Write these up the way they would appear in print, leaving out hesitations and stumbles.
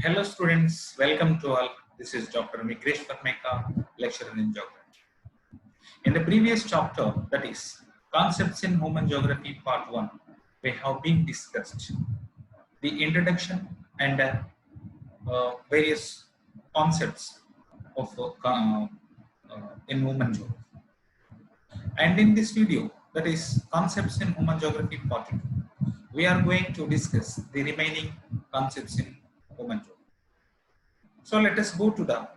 Hello students, welcome to all. This is Dr. Vigneshwar, lecturer in geography. In the previous chapter, that is Concepts in Human Geography Part 1, we have been discussed the introduction and various concepts of in human geography. And in this video, that is Concepts in Human Geography Part 2, we are going to discuss the remaining concepts in human geography. So let us go to the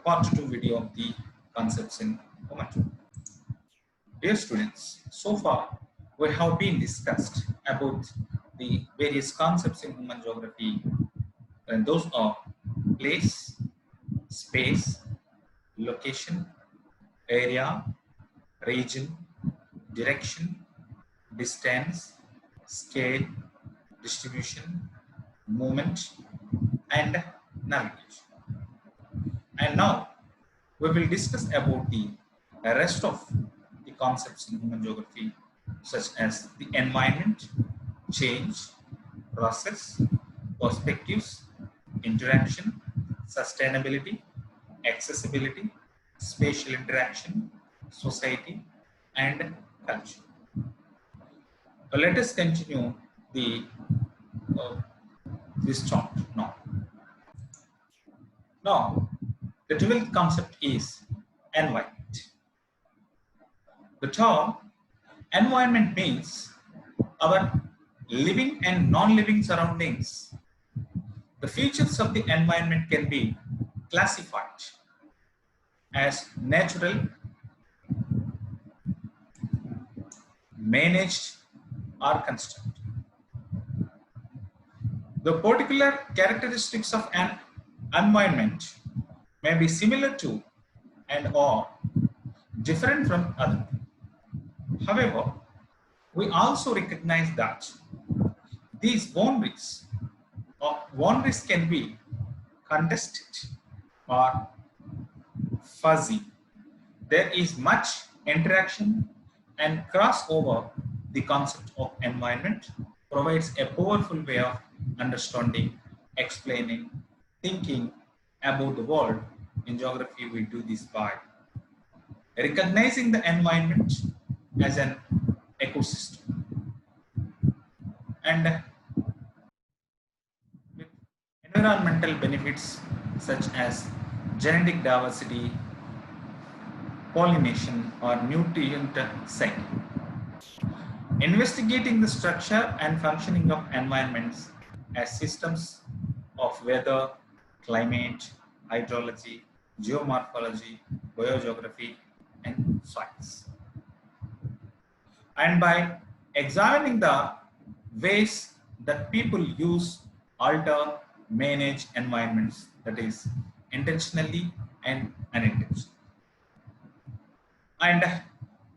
part 2 video of the concepts in human geography. Dear students, so far we have been discussed about the various concepts in human geography, and those are place, space, location, area, region, direction, distance, scale, distribution, movement, and navigation. And now we will discuss about the rest of the concepts in human geography, such as the environment, change, process, perspectives, interaction, sustainability, accessibility, spatial interaction, society, and culture. Let us continue the this chapter now. Now, the 12th concept is environment. The term environment means our living and non-living surroundings. The features of the environment can be classified as natural, managed, or constructed. The particular characteristics of an environment may be similar to and or different from other. However, we also recognize that these boundaries can be contested or fuzzy. There is much interaction and crossover. The concept of environment provides a powerful way of understanding, explaining, thinking about the world. In geography, we do this by recognizing the environment as an ecosystem and with environmental benefits such as genetic diversity, pollination, or nutrient cycle. Investigating the structure and functioning of environments as systems of weather, climate, hydrology, geomorphology, biogeography, and science. And by examining the ways that people use, alter, manage environments, that is intentionally and unintentionally. And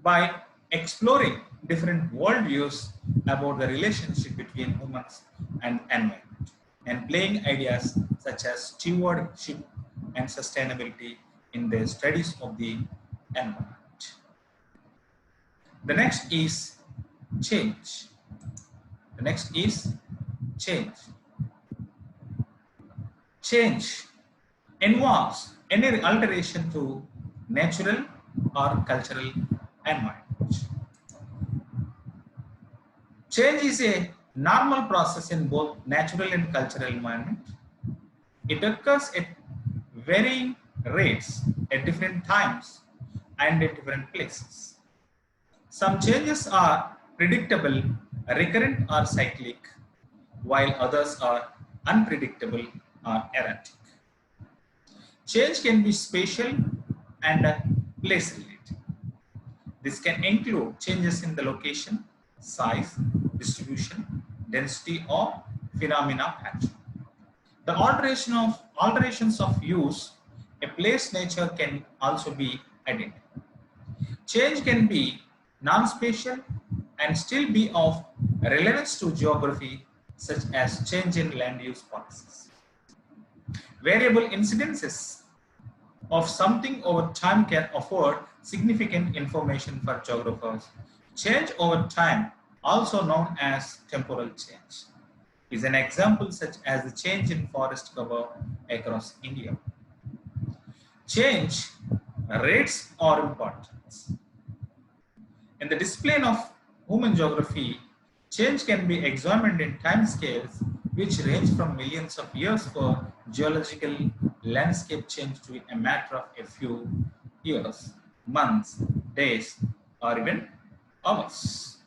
by exploring different worldviews about the relationship between humans and environment, and playing ideas such as stewardship and sustainability in the studies of the environment. The next is change. The next is change. Change involves any alteration to natural or cultural environment. Change is a normal process in both natural and cultural environment. It occurs at varying rates at different times and at different places. Some changes are predictable, recurrent, or cyclic, while others are unpredictable or erratic. Change can be spatial and place related. This can include changes in the location, size, distribution, density, or phenomena pattern. The alterations of use, a place nature can also be identified. Change can be non-spatial and still be of relevance to geography, such as change in land use policies. Variable incidences of something over time can afford significant information for geographers. Change over time, also known as temporal change. is an example such as the change in forest cover across India. Change rates are important. In the discipline of human geography, change can be examined in time scales which range from millions of years for geological landscape change to a matter of a few years, months, days, or even hours.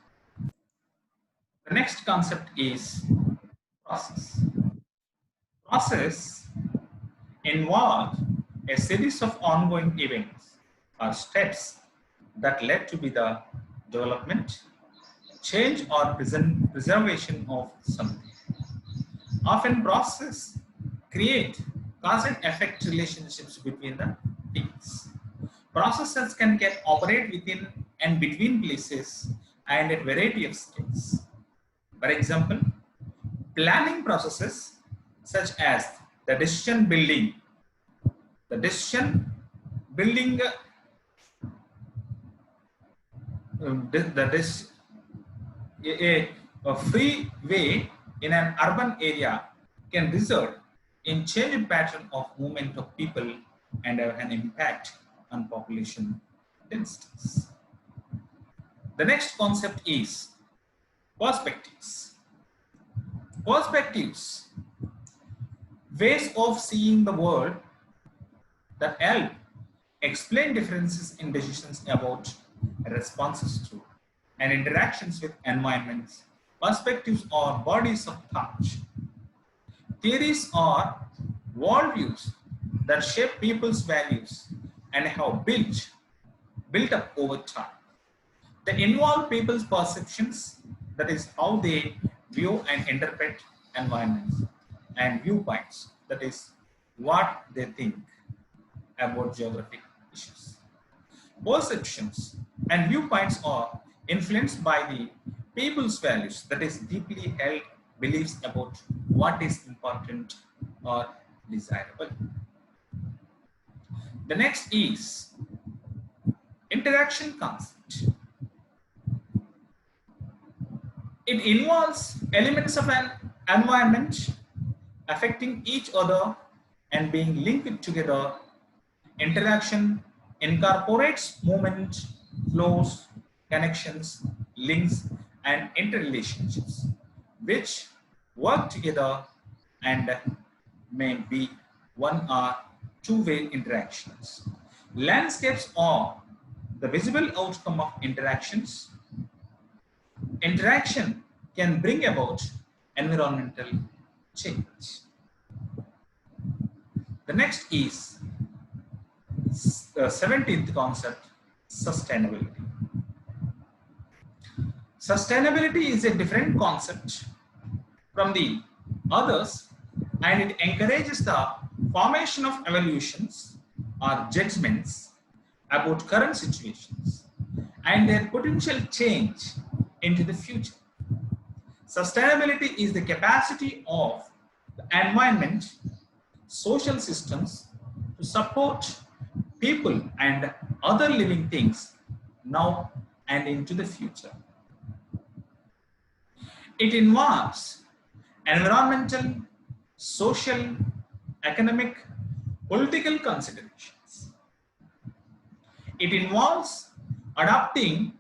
The next concept is process. Process involves a series of ongoing events or steps that led to be the development, change or preservation of something. Often process create cause and effect relationships between the things. Processes can get operate within and between places and at variety of scales. For example, planning processes such as the decision building, the decision building, the a free way in an urban area can result in changing pattern of movement of people and have an impact on population densities. The next concept is perspectives. Perspectives, ways of seeing the world that help explain differences in decisions about responses to and interactions with environments. Perspectives are bodies of thought. Theories are worldviews that shape people's values and have built up over time. They involve people's perceptions, that is how they view and interpret environments, and viewpoints, that is what they think about geographic issues. Perceptions and viewpoints are influenced by the people's values, that is deeply held beliefs about what is important or desirable. The next is interaction concept. It involves elements of an environment affecting each other and being linked together. Interaction incorporates movement, flows, connections, links, and interrelationships, which work together and may be one or two-way interactions. Landscapes are the visible outcome of interactions. Interaction can bring about environmental change. The next is the 17th concept, sustainability. Sustainability is a different concept from the others, and it encourages the formation of evaluations or judgments about current situations and their potential change into the future. Sustainability is the capacity of the environment, social systems to support people and other living things now and into the future. It involves environmental, social, economic, political considerations. It involves adopting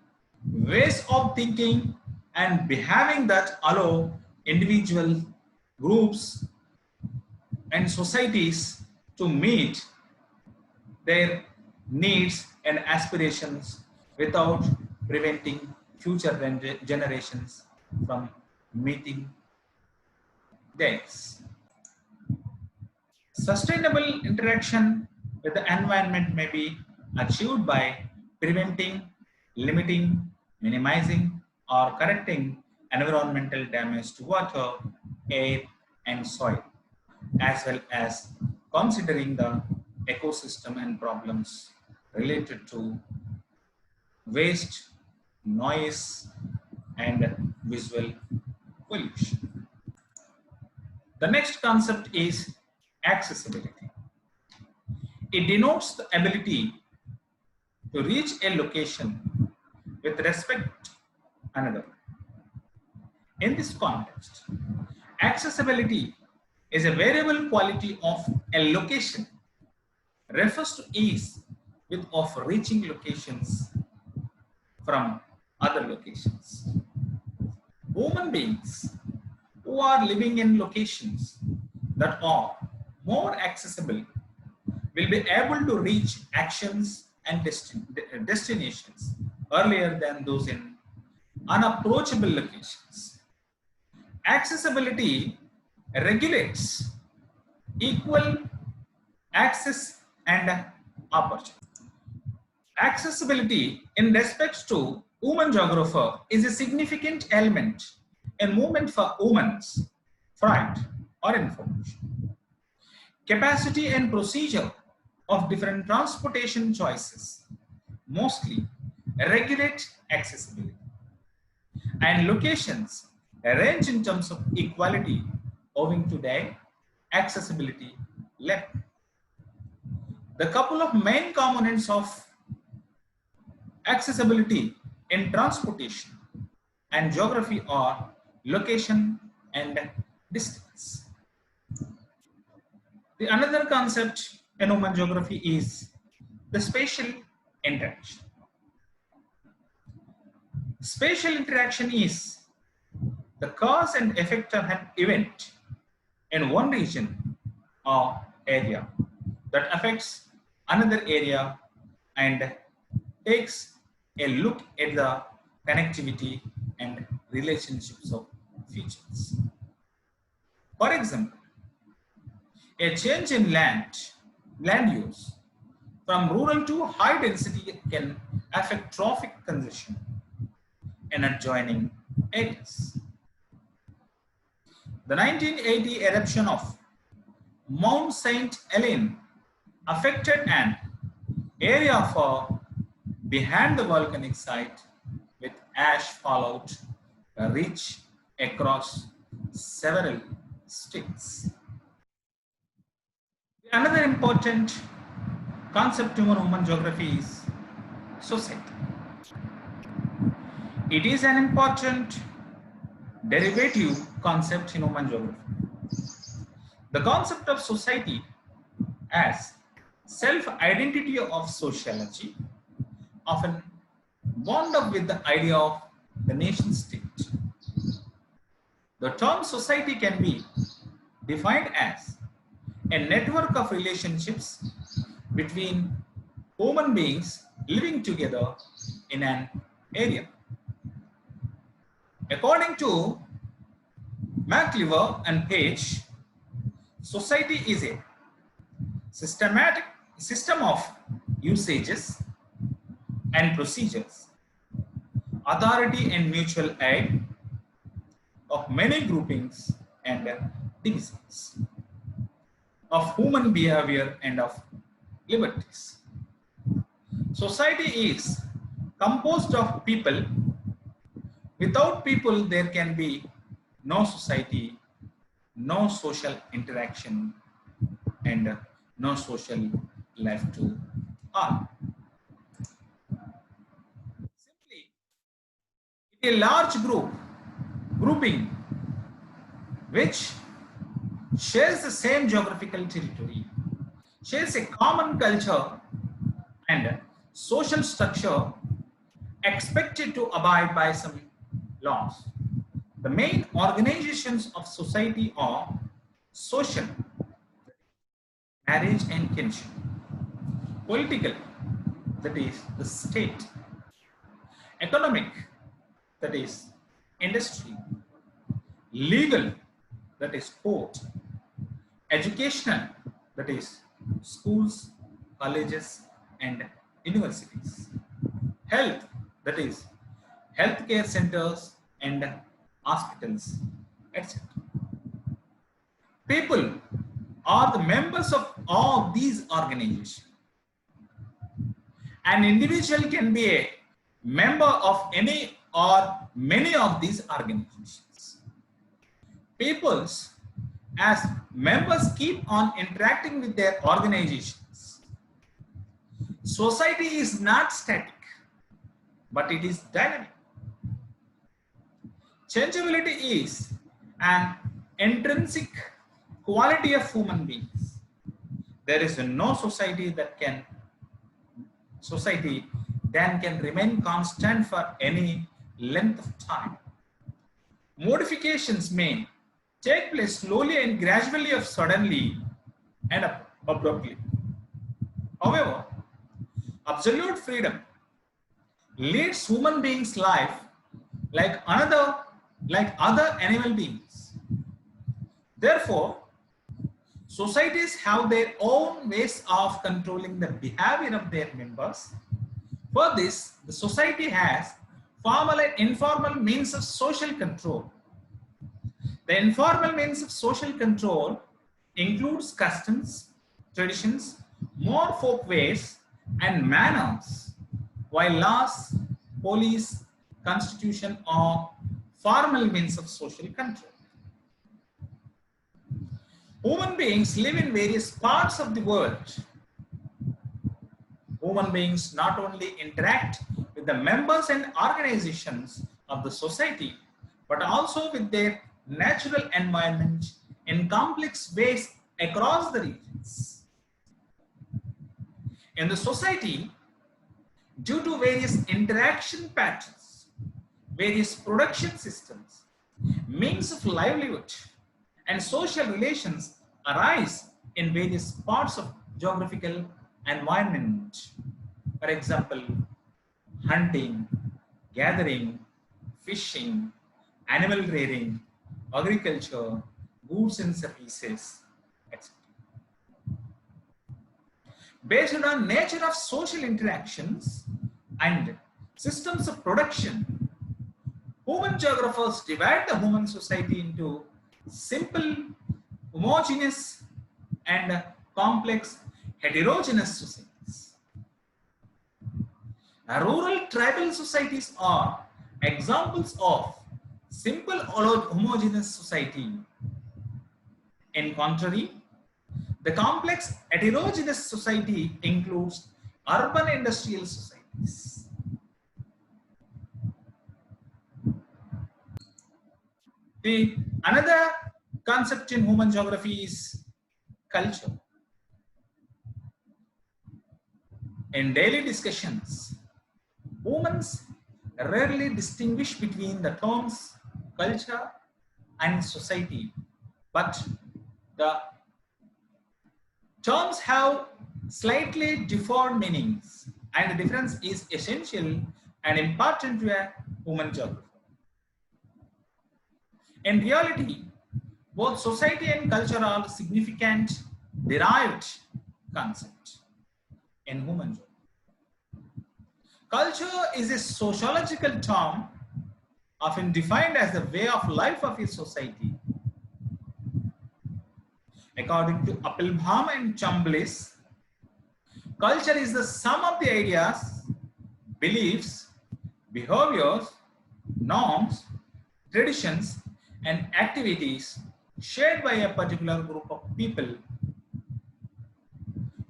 ways of thinking and behaving that allow individual groups and societies to meet their needs and aspirations without preventing future generations from meeting theirs. Sustainable interaction with the environment may be achieved by preventing, limiting, minimizing, or correcting environmental damage to water, air, and soil, as well as considering the ecosystem and problems related to waste, noise, and visual pollution. The next concept is accessibility. It denotes the ability to reach a location with respect to another. In this context, Accessibility is a variable quality of a location, refers to ease with of reaching locations from other locations. Human beings who are living in locations that are more accessible will be able to reach actions and destinations earlier than those in unapproachable locations. Accessibility regulates equal access and opportunity. Accessibility in respect to women geographer is a significant element in movement for women's right or information. Capacity and procedure of different transportation choices mostly regulate accessibility, and locations range in terms of equality owing to their accessibility level. The couple of main components of accessibility in transportation and geography are location and distance. The another concept in human geography is the spatial interaction. Spatial interaction is the cause and effect of an event in one region or area that affects another area and takes a look at the connectivity and relationships of features. For example, a change in land use from rural to high density can affect traffic congestion in adjoining areas. The 1980 eruption of Mount Saint Helens affected an area for behind the volcanic site with ash fallout reach across several states. Another important concept in human geography is society. It is an important derivative concept in human geography. The concept of society as self-identity of sociology often bound up with the idea of the nation state. The term society can be defined as a network of relationships between human beings living together in an area. According to McLever and Page, society is a systematic system of usages and procedures, authority and mutual aid of many groupings and divisions of human behavior and of liberties. Society is composed of people. Without people, there can be no society, no social interaction, and no social life to all. Simply, a large grouping which shares the same geographical territory, shares a common culture and social structure, expected to abide by some laws. The main organizations of society are social, marriage and kinship; political, that is the state; economic, that is industry; legal, that is court; educational, that is schools, colleges and universities; health, that is healthcare centers and hospitals, etc. People are the members of all these organizations. An individual can be a member of any or many of these organizations. Peoples, as members, keep on interacting with their organizations. Society is not static, but it is dynamic. Changeability is an intrinsic quality of human beings. There is no society that can remain constant for any length of time. Modifications may take place slowly and gradually or suddenly and abruptly. However, absolute freedom leads human beings' life like other animal beings. Therefore, societies have their own ways of controlling the behavior of their members. For this, the society has formal and informal means of social control. The informal means of social control includes customs, traditions, more folk ways, and manners, while laws, police, constitution are formal means of social control. Human beings live in various parts of the world. Human beings not only interact with the members and organizations of the society, but also with their natural environment in complex ways across the regions. In the society, due to various interaction patterns, various production systems, means of livelihood, and social relations arise in various parts of geographical environment. For example, hunting, gathering, fishing, animal rearing, agriculture, goods and services, etc. Based on nature of social interactions and systems of production, human geographers divide the human society into simple, homogeneous, and complex, heterogeneous societies. Rural tribal societies are examples of simple homogeneous society. In contrary, the complex heterogeneous society includes urban industrial societies. Another concept in human geography is culture. In daily discussions, humans rarely distinguish between the terms culture and society, but the terms have slightly different meanings, and the difference is essential and important to a human geographer. In reality, both society and culture are significant derived concepts in human geography. Culture is a sociological term often defined as the way of life of a society. According to Applebaum and Chambliss, culture is the sum of the ideas, beliefs, behaviors, norms, traditions, and activities shared by a particular group of people.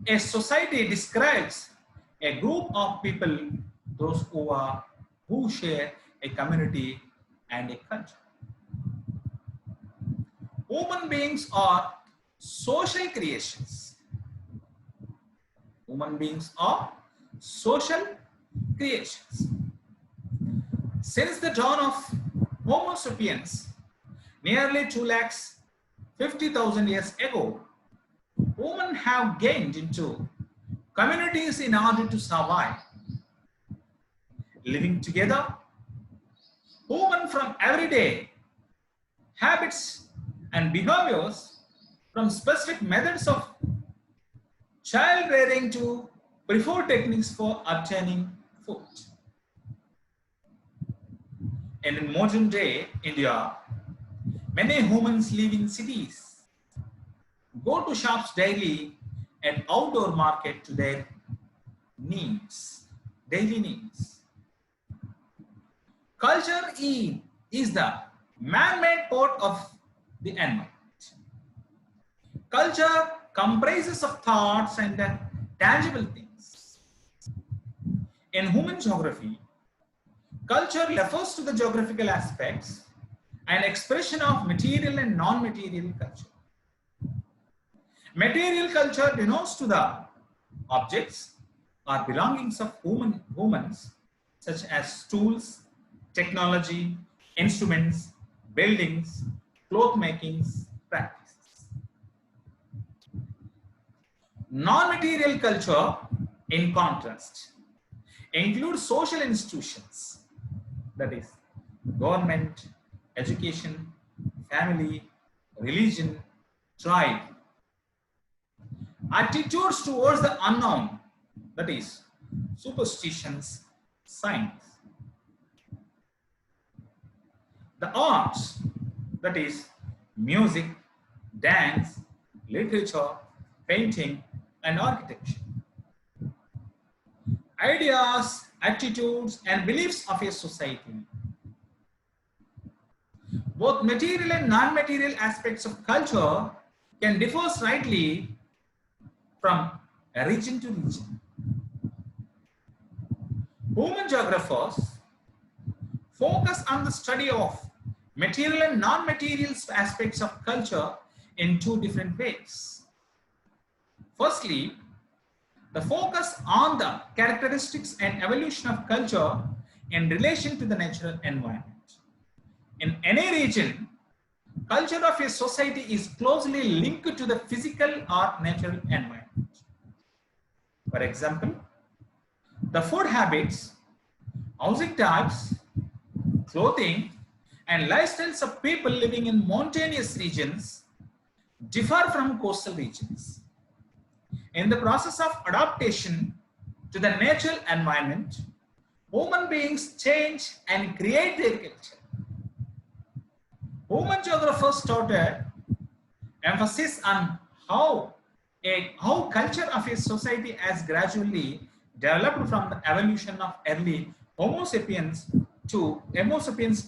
A society describes a group of people, those who share a community and a culture. Human beings are social creations. Human beings are social creations. Since the dawn of Homo sapiens, nearly 250,000 years ago, women have gained into communities in order to survive. Living together, women from everyday habits and behaviors, from specific methods of child rearing to preferred techniques for obtaining food. And in modern day India, many humans live in cities, go to shops daily and outdoor market to their needs, daily needs. Culture is the man-made part of the environment. Culture comprises of thoughts and tangible things. In human geography, culture refers to the geographical aspects an expression of material and non-material culture. Material culture denotes to the objects or belongings of humans, such as tools, technology, instruments, buildings, cloth makings, practices. Non-material culture, in contrast, includes social institutions, that is, government, education, family, religion, tribe, attitudes towards the unknown, that is, superstitions, science, the arts, that is, music, dance, literature, painting, and architecture, ideas, attitudes, and beliefs of a society. Both material and non-material aspects of culture can differ slightly from region to region. Human geographers focus on the study of material and non-material aspects of culture in two different ways. Firstly, the focus on the characteristics and evolution of culture in relation to the natural environment. In any region, culture of a society is closely linked to the physical or natural environment. For example, the food habits, housing types, clothing, and lifestyles of people living in mountainous regions differ from coastal regions. In the process of adaptation to the natural environment, human beings change and create their culture. Human geographers started emphasis on how culture of a society has gradually developed from the evolution of early Homo sapiens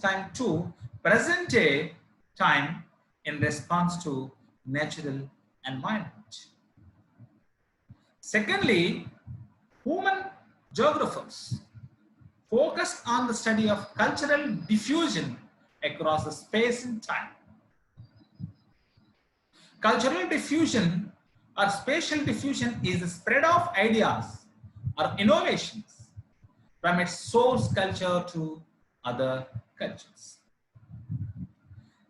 time to present day time in response to natural environment. Secondly, human geographers focused on the study of cultural diffusion across the space and time. Cultural diffusion or spatial diffusion is the spread of ideas or innovations from its source culture to other cultures.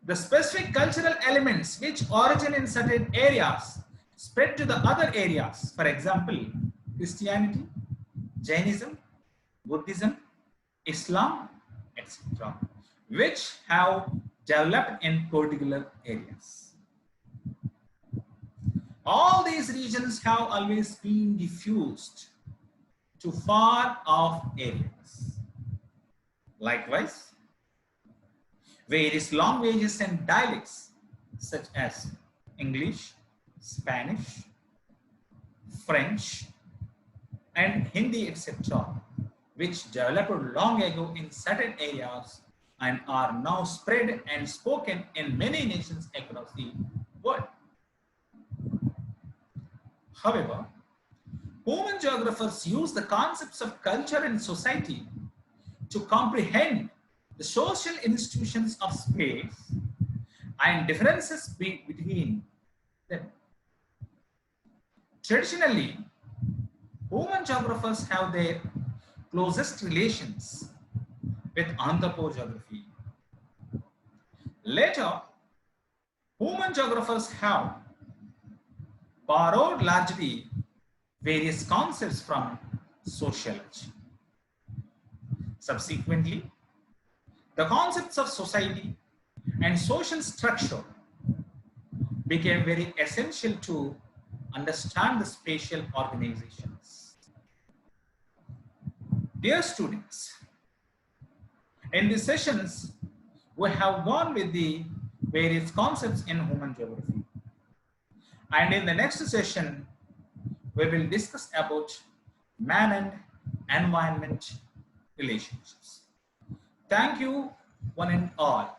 The specific cultural elements which origin in certain areas spread to the other areas. For example, Christianity, Jainism, Buddhism, Islam, etc., which have developed in particular areas. All these regions have always been diffused to far off areas. Likewise, various languages and dialects such as English, Spanish, French, and Hindi, etc., which developed long ago in certain areas and are now spread and spoken in many nations across the world. However, human geographers use the concepts of culture and society to comprehend the social institutions of space and differences between them. Traditionally, human geographers have their closest relations with anthropogeography. Later, human geographers have borrowed largely various concepts from sociology. Subsequently, the concepts of society and social structure became very essential to understand the spatial organizations. Dear students, in these sessions, we have gone with the various concepts in human geography. And in the next session, we will discuss about man and environment relationships. Thank you, one and all.